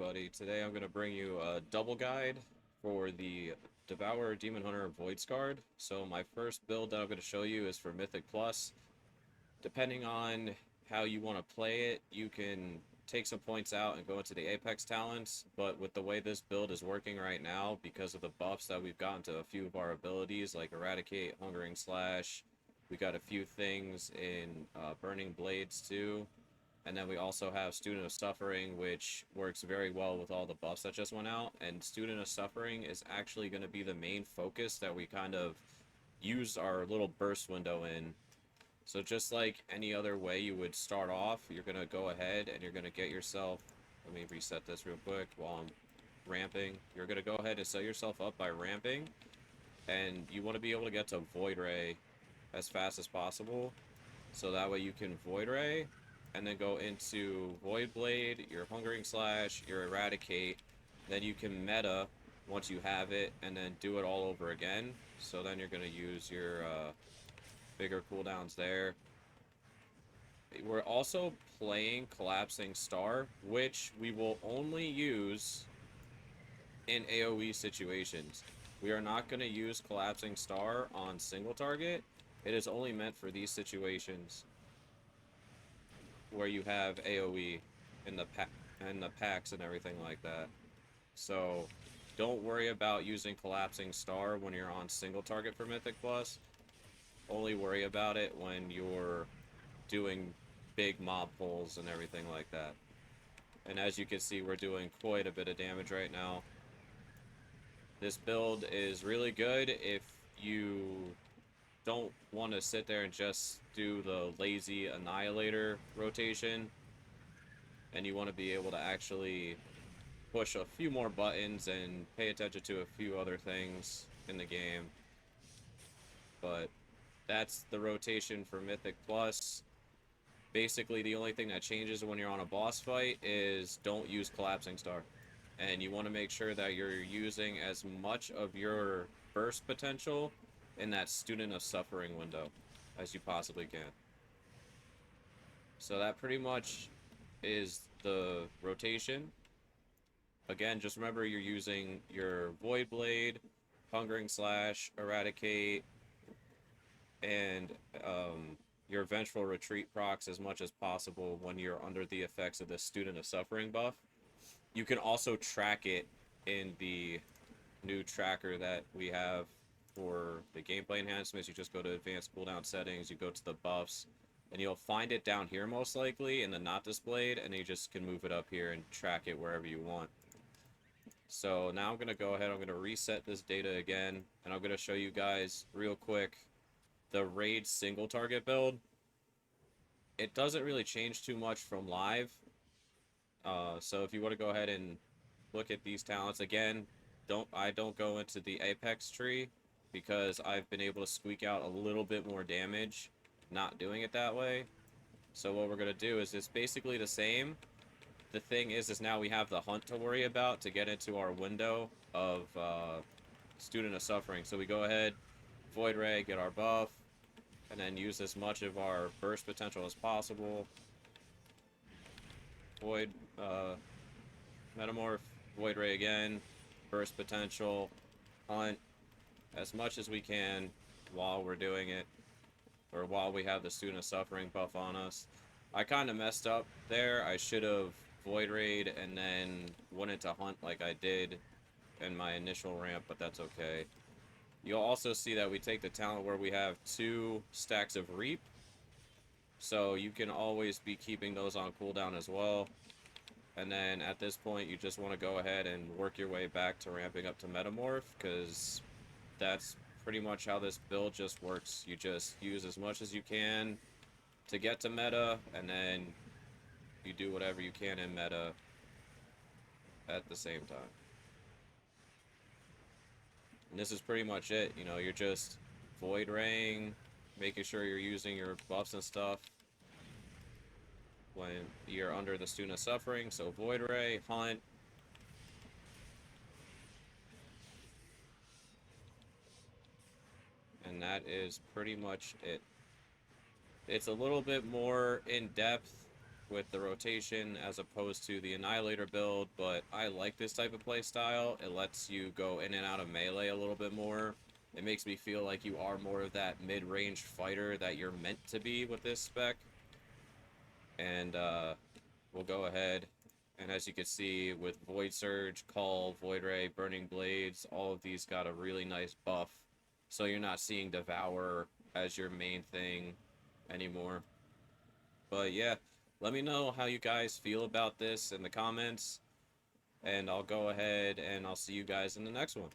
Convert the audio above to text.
everybody. Today I'm going to bring you a double guide for the Devourer Demon Hunter Void-Scarred. So my first build that I'm going to show you is for Mythic Plus. Depending on how you want to play it, you can take some points out and go into the Apex talents, but with the way this build is working right now, because of the buffs that we've gotten to a few of our abilities, like Eradicate, Hungering Slash, we got a few things in Burning Blades too. And then we also have Student of Suffering, which works very well with all the buffs that just went out. And Student of Suffering is actually going to be the main focus that we kind of use our little burst window in. So just like any other way you would start off, you're going to go ahead and you're going to get yourself... Let me reset this real quick while I'm ramping. You're going to go ahead and set yourself up by ramping. And you want to be able to get to Void Ray as fast as possible. So that way you can Void Ray and then go into Void Blade, your Hungering Slash, your Eradicate. Then you can meta once you have it, and then do it all over again. So then you're going to use your bigger cooldowns there. We're also playing Collapsing Star, which we will only use in AoE situations. We are not going to use Collapsing Star on single target. It is only meant for these situations where you have AoE in the packs and everything like that. So don't worry about using Collapsing Star when you're on single target for Mythic Plus. Only worry about it when you're doing big mob pulls and everything like that. And as you can see, we're doing quite a bit of damage right now. This build is really good if you don't want to sit there and just do the lazy Annihilator rotation, and you want to be able to actually push a few more buttons and pay attention to a few other things in the game. But that's the rotation for Mythic Plus. Basically, the only thing that changes when you're on a boss fight is don't use Collapsing Star. And you want to make sure that you're using as much of your burst potential in that Student of Suffering window as you possibly can. So that pretty much is the rotation. Again, just remember you're using your Void Blade, Hungering Slash, Eradicate, and your Vengeful Retreat procs as much as possible when you're under the effects of the Student of Suffering buff. You can also track it in the new tracker that we have for the gameplay enhancements. You just go to advanced cooldown settings, you go to the buffs, and you'll find it down here most likely in the not displayed, and you just can move it up here and track it wherever you want. So now I'm going to go ahead, I'm going to reset this data again, and I'm going to show you guys real quick the raid single target build. It doesn't really change too much from live. So if you want to go ahead and look at these talents again, I don't go into the Apex tree because I've been able to squeak out a little bit more damage not doing it that way. So what we're going to do is it's basically the same. The thing is now we have the hunt to worry about to get into our window of Student of Suffering. So we go ahead, Void Ray, get our buff, and then use as much of our burst potential as possible. Void, Metamorph, Void Ray again, burst potential, hunt as much as we can while we're doing it, or while we have the Student of Suffering buff on us. I kind of messed up there. I should have Void Raid and then went into hunt like I did in my initial ramp, but that's okay. You'll also see that we take the talent where we have 2 stacks of Reap, so you can always be keeping those on cooldown as well. And then at this point, you just want to go ahead and work your way back to ramping up to Metamorph, because that's pretty much how this build just works. You just use as much as you can to get to meta, and then you do whatever you can in meta at the same time. And this is pretty much it. You know, you're just Void Raying, making sure you're using your buffs and stuff when you're under the Student of Suffering. So Void Ray, hunt. And that is pretty much it. It's a little bit more in depth with the rotation as opposed to the Annihilator build, but I like this type of playstyle. It lets you go in and out of melee a little bit more. It makes me feel like you are more of that mid-range fighter that you're meant to be with this spec. And we'll go ahead, and as you can see with Void Surge, Call, Void Ray, Burning Blades, all of these got a really nice buff. So you're not seeing Devour as your main thing anymore. But yeah, let me know how you guys feel about this in the comments, and I'll go ahead and I'll see you guys in the next one.